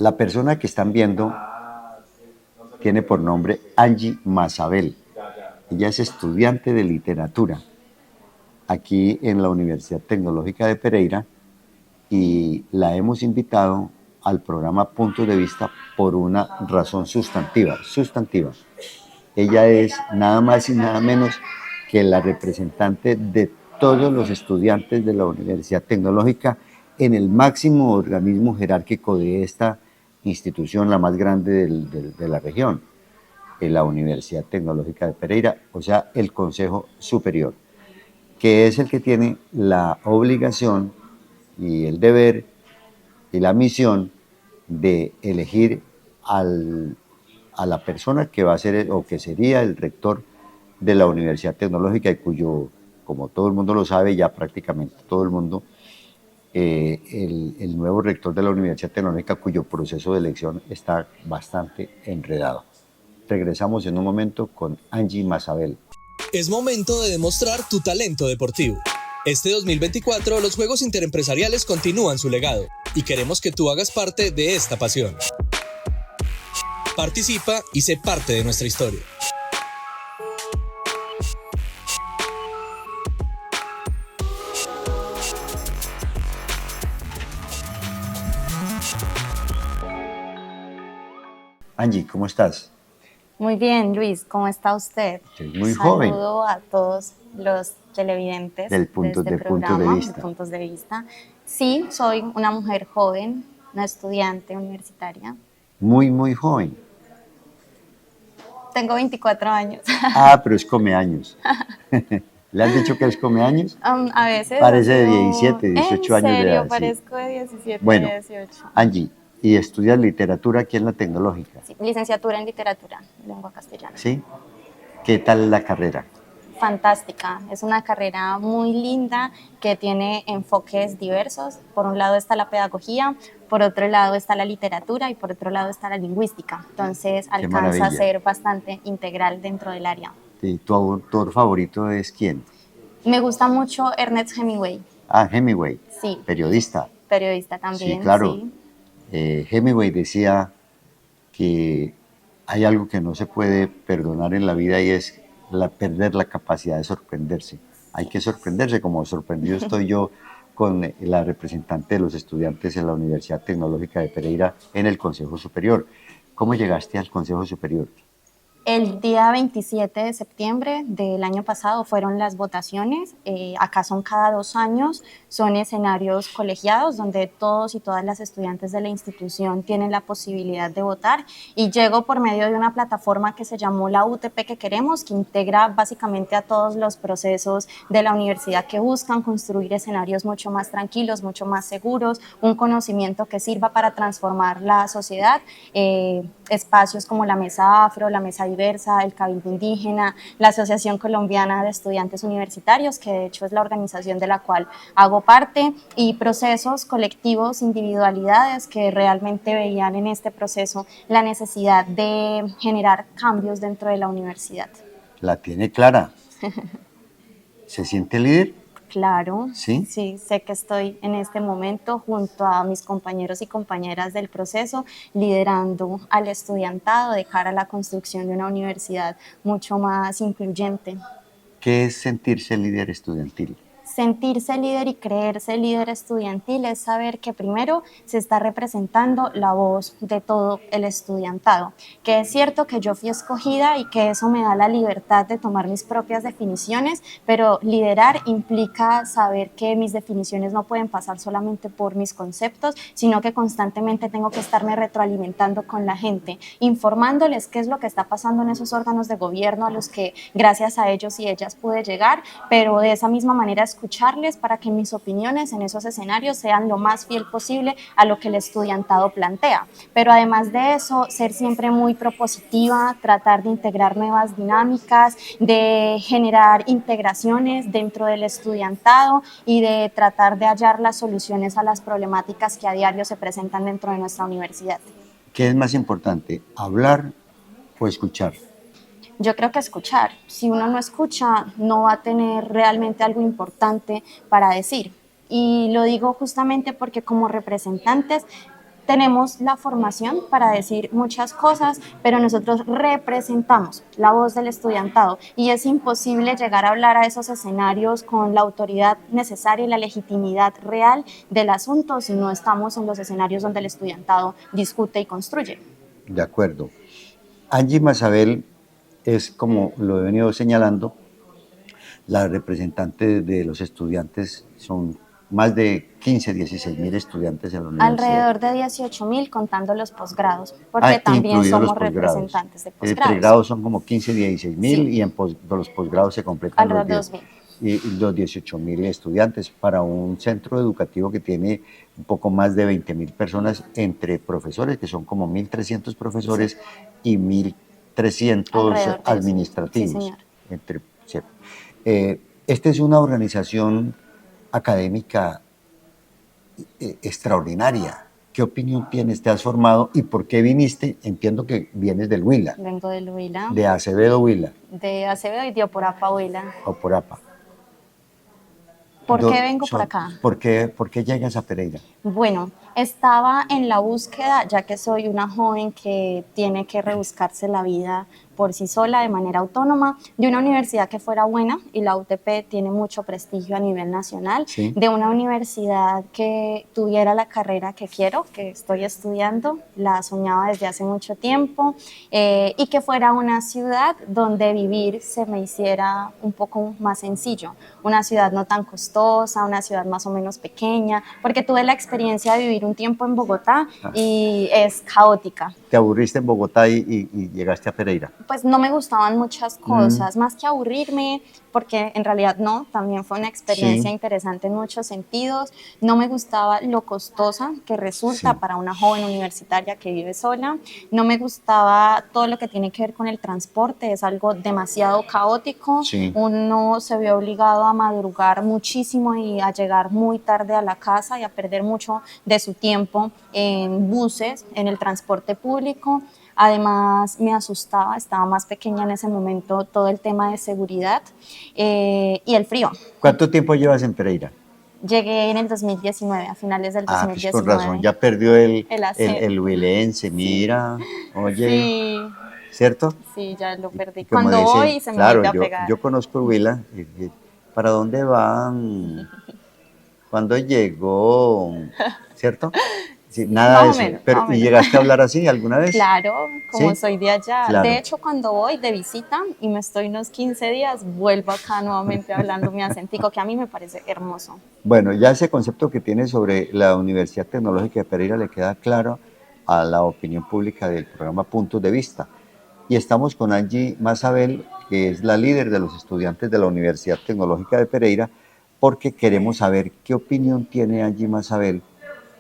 La persona que están viendo tiene por nombre Angie Masabel. Ella es estudiante de literatura aquí en la Universidad Tecnológica de Pereira y la hemos invitado al programa Puntos de Vista por una razón sustantiva. Ella es nada más y nada menos que la representante de todos los estudiantes de la Universidad Tecnológica en el máximo organismo jerárquico de esta institución, la más grande de la región, en la Universidad Tecnológica de Pereira, o sea, el Consejo Superior, que es el que tiene la obligación y el deber y la misión de elegir a la persona que va a ser o que sería el rector de la Universidad Tecnológica y cuyo, como todo el mundo lo sabe, ya prácticamente todo el mundo, el nuevo rector de la Universidad Tecnológica cuyo proceso de elección está bastante enredado. Regresamos en un momento con Angie Masabel. Es momento de demostrar tu talento deportivo. Este 2024 los Juegos Interempresariales continúan su legado y queremos que tú hagas parte de esta pasión. Participa y sé parte de nuestra historia. Angie, ¿cómo estás? Muy bien, Luis, ¿cómo está usted? Eres muy joven. Saludo a todos los televidentes de este programa, de Puntos de Vista. Sí, soy una mujer joven, una estudiante universitaria. Muy joven. Tengo 24 años. Ah, pero es comeaños. ¿Le han dicho que es comeaños? A veces. Parece de 17, 18 años de edad. ¿En serio? Sí. Parezco de 17, bueno, 18. Angie, ¿y estudias literatura aquí en la Tecnológica? Sí, licenciatura en literatura, lengua castellana. ¿Sí? ¿Qué tal la carrera? Fantástica, es una carrera muy linda que tiene enfoques diversos. Por un lado está la pedagogía, por otro lado está la literatura y por otro lado está la lingüística. Entonces alcanza a ser bastante integral dentro del área. ¿Y tu autor favorito es quién? Me gusta mucho Ernest Hemingway. Ah, Hemingway. Sí. Periodista. Periodista también, sí. Claro. Sí. Hemingway decía que hay algo que no se puede perdonar en la vida y es perder la capacidad de sorprenderse. Hay que sorprenderse, como sorprendido estoy yo con la representante de los estudiantes en la Universidad Tecnológica de Pereira en el Consejo Superior. ¿Cómo llegaste al Consejo Superior? El día 27 de septiembre del año pasado fueron las votaciones. Acá son cada 2 años, son escenarios colegiados donde todos y todas las estudiantes de la institución tienen la posibilidad de votar y llego por medio de una plataforma que se llamó la UTP que queremos, que integra básicamente a todos los procesos de la universidad que buscan construir escenarios mucho más tranquilos, mucho más seguros, un conocimiento que sirva para transformar la sociedad, espacios como la Mesa Afro, la Mesa Diversa, el Cabildo Indígena, la Asociación Colombiana de Estudiantes Universitarios, que de hecho es la organización de la cual hago parte, y procesos colectivos, individualidades que realmente veían en este proceso la necesidad de generar cambios dentro de la universidad. La tiene clara. ¿Se siente líder? Claro, ¿Sí? Sí, sé que estoy en este momento junto a mis compañeros y compañeras del proceso liderando al estudiantado de cara a la construcción de una universidad mucho más incluyente. ¿Qué es sentirse líder estudiantil? Sentirse líder y creerse líder estudiantil es saber que primero se está representando la voz de todo el estudiantado, que es cierto que yo fui escogida y que eso me da la libertad de tomar mis propias definiciones, pero liderar implica saber que mis definiciones no pueden pasar solamente por mis conceptos, sino que constantemente tengo que estarme retroalimentando con la gente, informándoles qué es lo que está pasando en esos órganos de gobierno a los que gracias a ellos y ellas pude llegar, pero de esa misma manera escucharles para que mis opiniones en esos escenarios sean lo más fiel posible a lo que el estudiantado plantea. Pero además de eso, ser siempre muy propositiva, tratar de integrar nuevas dinámicas, de generar integraciones dentro del estudiantado y de tratar de hallar las soluciones a las problemáticas que a diario se presentan dentro de nuestra universidad. ¿Qué es más importante, hablar o escuchar? Yo creo que escuchar. Si uno no escucha, no va a tener realmente algo importante para decir. Y lo digo justamente porque como representantes tenemos la formación para decir muchas cosas, pero nosotros representamos la voz del estudiantado y es imposible llegar a hablar a esos escenarios con la autoridad necesaria y la legitimidad real del asunto si no estamos en los escenarios donde el estudiantado discute y construye. De acuerdo. Angie Masabel es, como lo he venido señalando, la representante de los estudiantes. Son más de 15, 16 mil estudiantes en la universidad. Alrededor de 18.000 contando los posgrados, porque también incluidos somos los posgrados. representantes de El posgrados. pregrado son como 15, 16 mil, sí, y en los posgrados se completan alrededor los 18.000 estudiantes para un centro educativo que tiene un poco más de 20.000 personas entre profesores, que son como 1.300 profesores, sí, y 1.300 administrativos. Sí, señor. Esta es una organización académica extraordinaria. ¿Qué opinión tienes? ¿Te has formado y por qué viniste? Entiendo que vienes del Huila. Vengo del Huila. De Acevedo, Huila. De Acevedo y de Oporapa, Huila. Oporapa. ¿Por qué vengo por acá? ¿Por qué llegas a Pereira? Bueno, estaba en la búsqueda, ya que soy una joven que tiene que rebuscarse la vida por sí sola, de manera autónoma, de una universidad que fuera buena, y la UTP tiene mucho prestigio a nivel nacional, sí, de una universidad que tuviera la carrera que quiero, que estoy estudiando, la soñaba desde hace mucho tiempo, y que fuera una ciudad donde vivir se me hiciera un poco más sencillo, una ciudad no tan costosa, una ciudad más o menos pequeña, porque tuve la experiencia de vivir un tiempo en Bogotá y es caótica. ¿Te aburriste en Bogotá y llegaste a Pereira? Pues no me gustaban muchas cosas, más que aburrirme, porque en realidad no, también fue una experiencia interesante en muchos sentidos. No me gustaba lo costosa que resulta para una joven universitaria que vive sola. No me gustaba todo lo que tiene que ver con el transporte, es algo demasiado caótico. Uno se ve obligado a madrugar muchísimo y a llegar muy tarde a la casa y a perder mucho de su tiempo en buses, en el transporte público. Además, me asustaba, estaba más pequeña en ese momento, todo el tema de seguridad y el frío. ¿Cuánto tiempo llevas en Pereira? Llegué en el 2019, a finales del 2019. Pues con razón, ya perdió el huilense, mira, oye, sí, ¿cierto? Sí, ya lo perdí. Cuando voy se me vuelve a pegar. Yo conozco Huila, ¿para dónde van? ¿Cuándo llegó? ¿Cierto? Sí, nada de eso. Menos, pero, ¿y llegaste a hablar así alguna vez? Claro, como soy de allá. Claro. De hecho, cuando voy de visita y me estoy unos 15 días, vuelvo acá nuevamente hablando mi acentico, que a mí me parece hermoso. Bueno, ya ese concepto que tiene sobre la Universidad Tecnológica de Pereira le queda claro a la opinión pública del programa Puntos de Vista. Y estamos con Angie Masabel, que es la líder de los estudiantes de la Universidad Tecnológica de Pereira, porque queremos saber qué opinión tiene Angie Masabel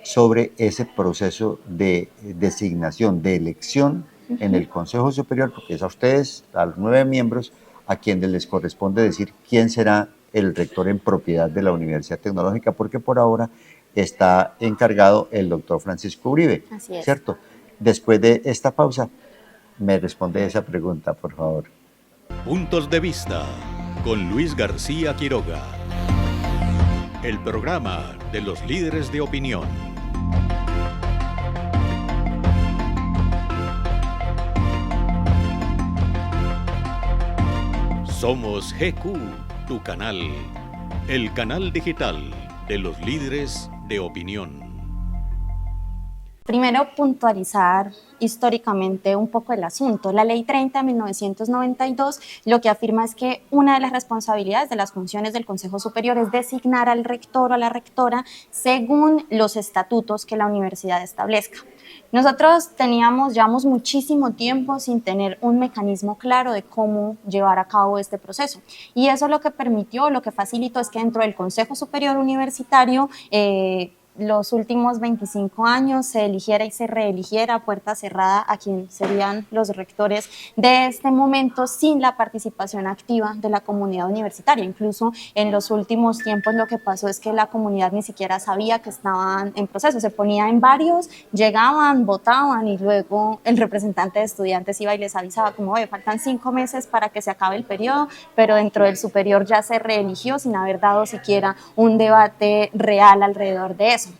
sobre ese proceso de designación, de elección en el Consejo Superior, porque es a ustedes, a los 9 miembros, a quienes les corresponde decir quién será el rector en propiedad de la Universidad Tecnológica, porque por ahora está encargado el doctor Francisco Uribe. Así es. ¿Cierto? Después de esta pausa, me responde esa pregunta, por favor. Puntos de Vista, con Luis García Quiroga. El programa de los líderes de opinión. Somos GQ, tu canal, el canal digital de los líderes de opinión. Primero, puntualizar históricamente un poco el asunto. La Ley 30 de 1992 lo que afirma es que una de las responsabilidades de las funciones del Consejo Superior es designar al rector o a la rectora según los estatutos que la universidad establezca. Nosotros llevamos muchísimo tiempo sin tener un mecanismo claro de cómo llevar a cabo este proceso. Y eso lo que permitió, lo que facilitó es que dentro del Consejo Superior Universitario los últimos 25 años se eligiera y se reeligiera a puerta cerrada a quien serían los rectores de este momento sin la participación activa de la comunidad universitaria. Incluso en los últimos tiempos lo que pasó es que la comunidad ni siquiera sabía que estaban en proceso, se ponía en varios, llegaban, votaban y luego el representante de estudiantes iba y les avisaba como, oye, faltan 5 meses para que se acabe el periodo, pero dentro del superior ya se reeligió sin haber dado siquiera un debate real alrededor de eso.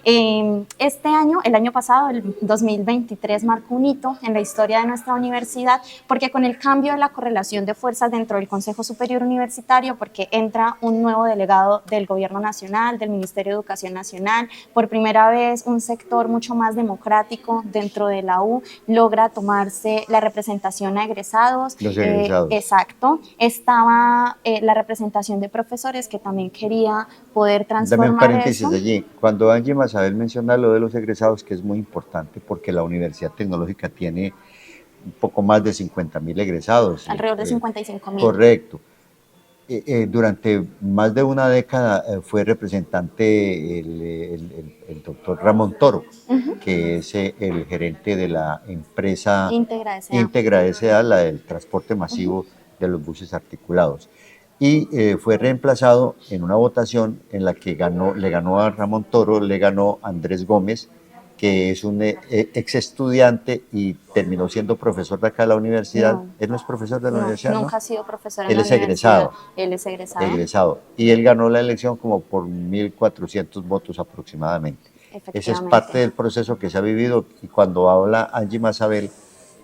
Este año, el año pasado, el 2023, marcó un hito en la historia de nuestra universidad, porque con el cambio de la correlación de fuerzas dentro del Consejo Superior Universitario, porque entra un nuevo delegado del Gobierno Nacional, del Ministerio de Educación Nacional, por primera vez un sector mucho más democrático dentro de la U logra tomarse la representación a egresados. Los egresados. Exacto. Estaba la representación de profesores, que también quería poder transformar Dame un paréntesis eso. allí. Cuando Angie Masabel menciona lo de los egresados, que es muy importante porque la Universidad Tecnológica tiene un poco más de 50.000 egresados. Alrededor de 55.000. Correcto. Durante más de una década fue representante el doctor Ramón Toro, que es el gerente de la empresa Integra S.A., la del transporte masivo de los buses articulados. Y fue reemplazado en una votación en la que le ganó a Ramón Toro, le ganó Andrés Gómez, que es un ex estudiante y terminó siendo profesor de acá de la universidad. No. Él no es profesor de la universidad, Nunca ¿no? ha sido profesor en Él la es universidad. egresado. Él es egresado. Egresado. Y él ganó la elección como por 1.400 votos aproximadamente. Ese es parte del proceso que se ha vivido, y cuando habla Angie Masabel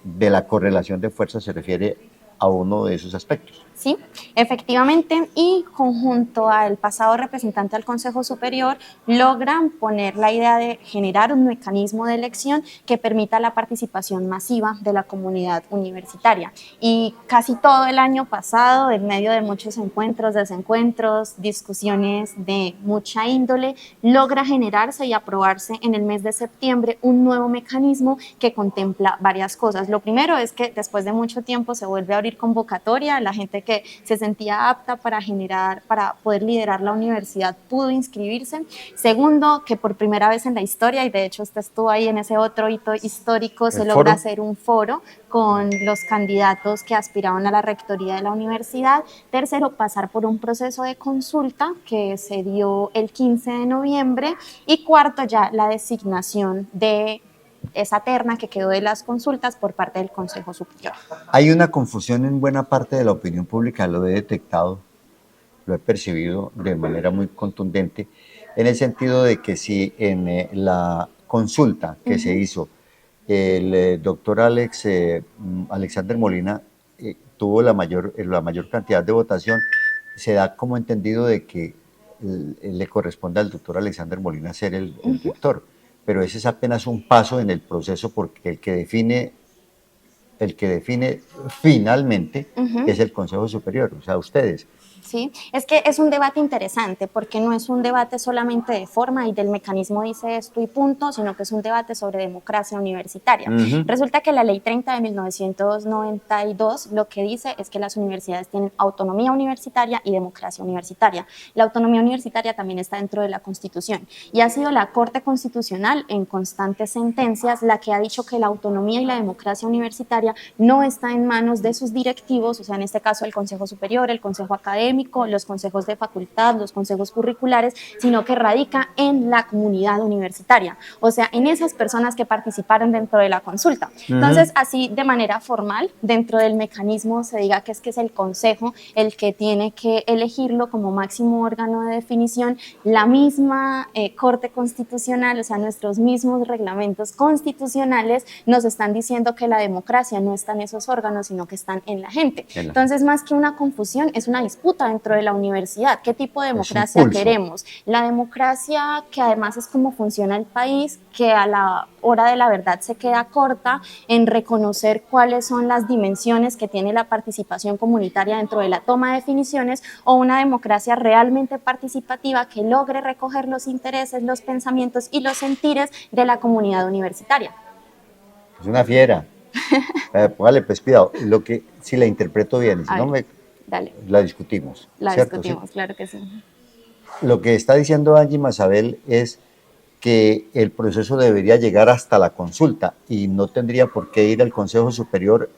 de la correlación de fuerzas se refiere a uno de esos aspectos. Sí, efectivamente, y conjunto al pasado representante al Consejo Superior, logran poner la idea de generar un mecanismo de elección que permita la participación masiva de la comunidad universitaria. Y casi todo el año pasado, en medio de muchos encuentros, desencuentros, discusiones de mucha índole, logra generarse y aprobarse en el mes de septiembre un nuevo mecanismo que contempla varias cosas. Lo primero es que después de mucho tiempo se vuelve a abrir convocatoria, la gente que se sentía apta para poder liderar la universidad pudo inscribirse. Segundo, que por primera vez en la historia, y de hecho usted estuvo ahí en ese otro hito histórico, se logra hacer un foro con los candidatos que aspiraban a la rectoría de la universidad. Tercero, pasar por un proceso de consulta que se dio el 15 de noviembre. Y cuarto, ya la designación de esa terna que quedó de las consultas por parte del Consejo Superior. Hay una confusión en buena parte de la opinión pública, lo he detectado, lo he percibido de manera muy contundente, en el sentido de que si en la consulta que se hizo el doctor Alexander Molina tuvo la mayor cantidad de votación, se da como entendido de que le corresponde al doctor Alexander Molina ser el rector. Pero ese es apenas un paso en el proceso, porque el que define finalmente es el Consejo Superior, o sea, ustedes. Sí, es que es un debate interesante, porque no es un debate solamente de forma y del mecanismo dice esto y punto, sino que es un debate sobre democracia universitaria. Resulta que la Ley 30 de 1992 lo que dice es que las universidades tienen autonomía universitaria y democracia universitaria. La autonomía universitaria también está dentro de la Constitución, y ha sido la Corte Constitucional en constantes sentencias la que ha dicho que la autonomía y la democracia universitaria no está en manos de sus directivos, o sea, en este caso el Consejo Superior, el Consejo Académico, los consejos de facultad, los consejos curriculares, sino que radica en la comunidad universitaria, o sea, en esas personas que participaron dentro de la consulta. Entonces, así de manera formal, dentro del mecanismo se diga que es el consejo el que tiene que elegirlo como máximo órgano de definición, la misma Corte Constitucional, o sea, nuestros mismos reglamentos constitucionales nos están diciendo que la democracia no está en esos órganos, sino que están en la gente. Entonces, más que una confusión, es una disputa dentro de la universidad. ¿Qué tipo de democracia queremos? La democracia que además es como funciona el país, que a la hora de la verdad se queda corta en reconocer cuáles son las dimensiones que tiene la participación comunitaria dentro de la toma de definiciones, o una democracia realmente participativa que logre recoger los intereses, los pensamientos y los sentires de la comunidad universitaria. Es una fiera. Vale, pues cuidado, si la interpreto bien, si no Dale. La discutimos. La ¿cierto? discutimos, ¿sí? claro que sí. Lo que está diciendo Angie Masabel es que el proceso debería llegar hasta la consulta y no tendría por qué ir al Consejo Superior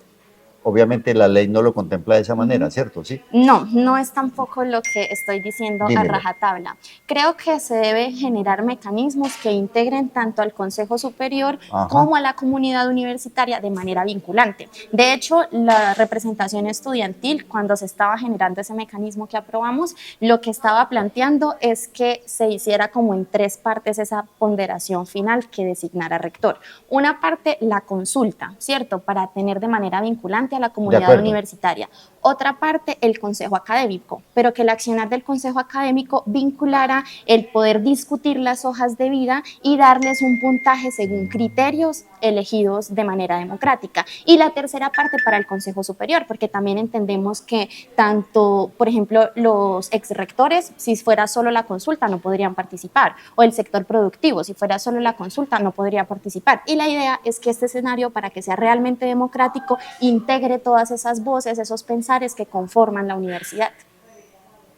obviamente la ley no lo contempla de esa manera, ¿cierto? Sí. No, no es tampoco lo que estoy diciendo a Dímelo. rajatabla. Creo que se debe generar mecanismos que integren tanto al Consejo Superior Ajá. como a la comunidad universitaria de manera vinculante. De hecho, la representación estudiantil, cuando se estaba generando ese mecanismo que aprobamos, lo que estaba planteando es que se hiciera como en 3 partes esa ponderación final que designara rector. Una parte, la consulta, ¿cierto? Para tener de manera vinculante a la comunidad universitaria. Otra parte, el consejo académico, pero que el accionar del consejo académico vinculara el poder discutir las hojas de vida y darles un puntaje según criterios elegidos de manera democrática. Y la tercera parte para el consejo superior, porque también entendemos que tanto, por ejemplo, los exrectores, si fuera solo la consulta, no podrían participar, o el sector productivo, si fuera solo la consulta, no podría participar. Y la idea es que este escenario, para que sea realmente democrático, integre todas esas voces, esos pensares que conforman la universidad.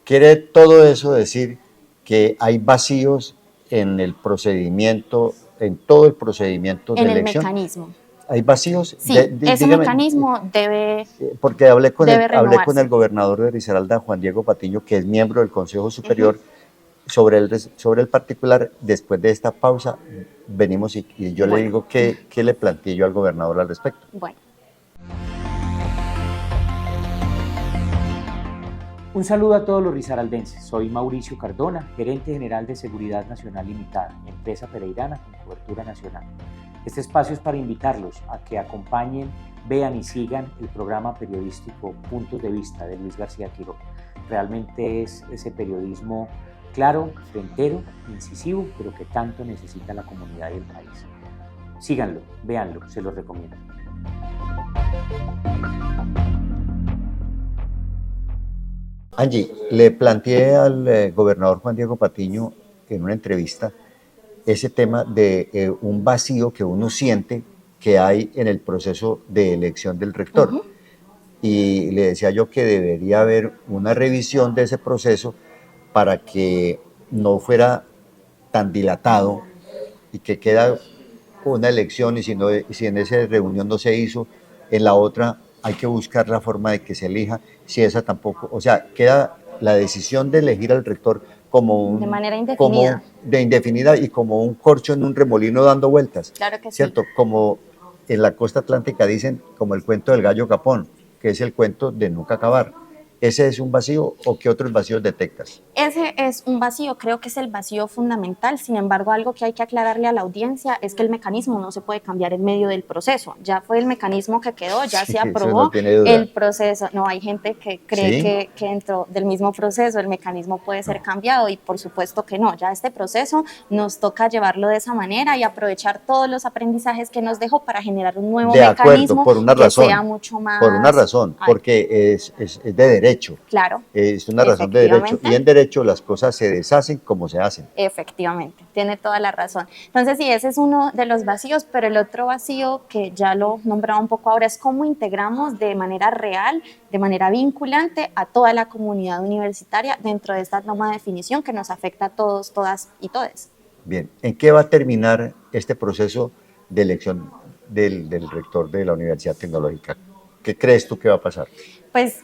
¿Quiere todo eso decir que hay vacíos en el procedimiento, en todo el procedimiento de elección? En el mecanismo. ¿Hay vacíos? Sí, ese mecanismo debe Porque hablé con renovarse. el gobernador de Risaralda, Juan Diego Patiño, que es miembro del Consejo Superior, sobre el particular. Después de esta pausa venimos y yo le digo qué le planteé yo al gobernador al respecto. Bueno. Un saludo a todos los risaraldenses. Soy Mauricio Cardona, gerente general de Seguridad Nacional Limitada, empresa pereirana con cobertura nacional. Este espacio es para invitarlos a que acompañen, vean y sigan el programa periodístico Puntos de Vista de Luis García Quiroga. Realmente es ese periodismo claro, frentero, incisivo, pero que tanto necesita la comunidad y el país. Síganlo, véanlo, se los recomiendo. Angie, le planteé al gobernador Juan Diego Patiño en una entrevista ese tema de un vacío que uno siente que hay en el proceso de elección del rector. Y le decía yo que debería haber una revisión de ese proceso para que no fuera tan dilatado y que queda una elección y si en esa reunión no se hizo, en la otra hay que buscar la forma de que se elija, si esa tampoco, o sea, queda la decisión de elegir al rector como de manera indefinida. De indefinida y como un corcho en un remolino dando vueltas. Claro que ¿cierto? Sí. Como en la costa atlántica dicen, como el cuento del gallo capón, que es el cuento de nunca acabar. ¿Ese es un vacío o qué otros vacíos detectas? Ese es un vacío, creo que es el vacío fundamental. Sin embargo, algo que hay que aclararle a la audiencia es que el mecanismo no se puede cambiar en medio del proceso. Ya fue el mecanismo que quedó, ya se aprobó el proceso. No, hay gente que cree que dentro del mismo proceso el mecanismo puede ser cambiado y por supuesto que no. Ya este proceso nos toca llevarlo de esa manera y aprovechar todos los aprendizajes que nos dejó para generar un nuevo mecanismo que sea mucho más... Por una razón, porque es de derecho. Claro. Es una razón de derecho. Y en derecho las cosas se deshacen como se hacen. Efectivamente, tiene toda la razón. Entonces sí, ese es uno de los vacíos, pero el otro vacío que ya lo nombraba un poco ahora es cómo integramos de manera real, de manera vinculante a toda la comunidad universitaria dentro de esta norma de definición que nos afecta a todos, todas y todes. Bien, ¿en qué va a terminar este proceso de elección del rector de la Universidad Tecnológica? ¿Qué crees tú que va a pasar? Pues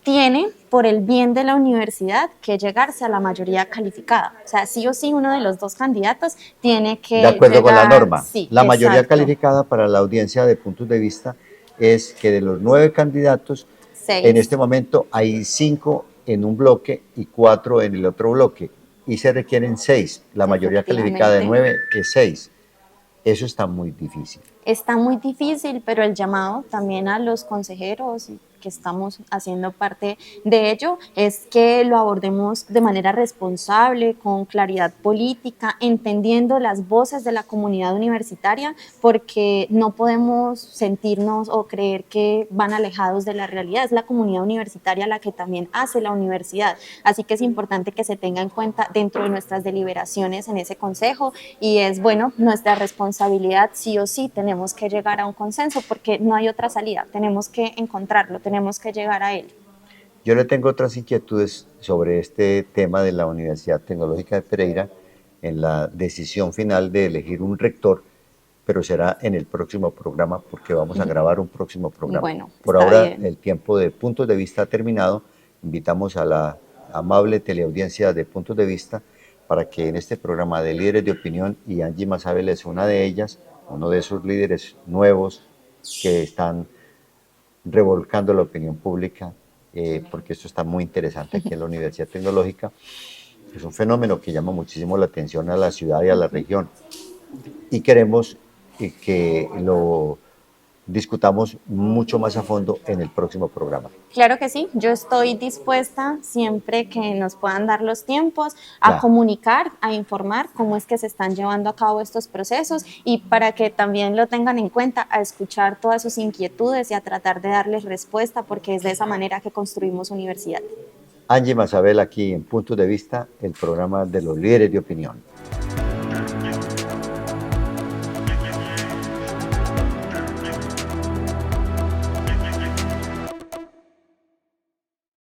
tiene, por el bien de la universidad, que llegarse a la mayoría calificada. O sea, sí o sí, uno de los dos candidatos tiene que de acuerdo con la norma. Sí, la mayoría calificada para la audiencia de puntos de vista es que de los 9 candidatos, 6. En este momento hay 5 en un bloque y 4 en el otro bloque. Y se requieren 6. La mayoría calificada de 9 es 6. Eso está muy difícil. Está muy difícil, pero el llamado también a los consejeros que estamos haciendo parte de ello es que lo abordemos de manera responsable, con claridad política, entendiendo las voces de la comunidad universitaria, porque no podemos sentirnos o creer que van alejados de la realidad. Es la comunidad universitaria la que también hace la universidad, así que es importante que se tenga en cuenta dentro de nuestras deliberaciones en ese consejo y es, bueno, nuestra responsabilidad sí o sí tenemos que llegar a un consenso porque no hay otra salida, tenemos que encontrarlo, tenemos que llegar a él. Yo le tengo otras inquietudes sobre este tema de la Universidad Tecnológica de Pereira en la decisión final de elegir un rector pero será en el próximo programa porque vamos a grabar un próximo programa. Bueno, por está ahora bien. el tiempo de Puntos de Vista ha terminado. Invitamos a la amable teleaudiencia de Puntos de Vista para que en este programa de líderes de opinión, y Angie Masabel es una de ellas, uno de esos líderes nuevos que están revolcando la opinión pública, porque esto está muy interesante aquí en la Universidad Tecnológica. Es un fenómeno que llama muchísimo la atención a la ciudad y a la región, y queremos que lo discutamos mucho más a fondo en el próximo programa. Claro que sí, yo estoy dispuesta siempre que nos puedan dar los tiempos a Ya. comunicar, a informar cómo es que se están llevando a cabo estos procesos y para que también lo tengan en cuenta, a escuchar todas sus inquietudes y a tratar de darles respuesta, porque es de esa manera que construimos universidad. Angie Masabel aquí en Puntos de Vista, el programa de los líderes de opinión.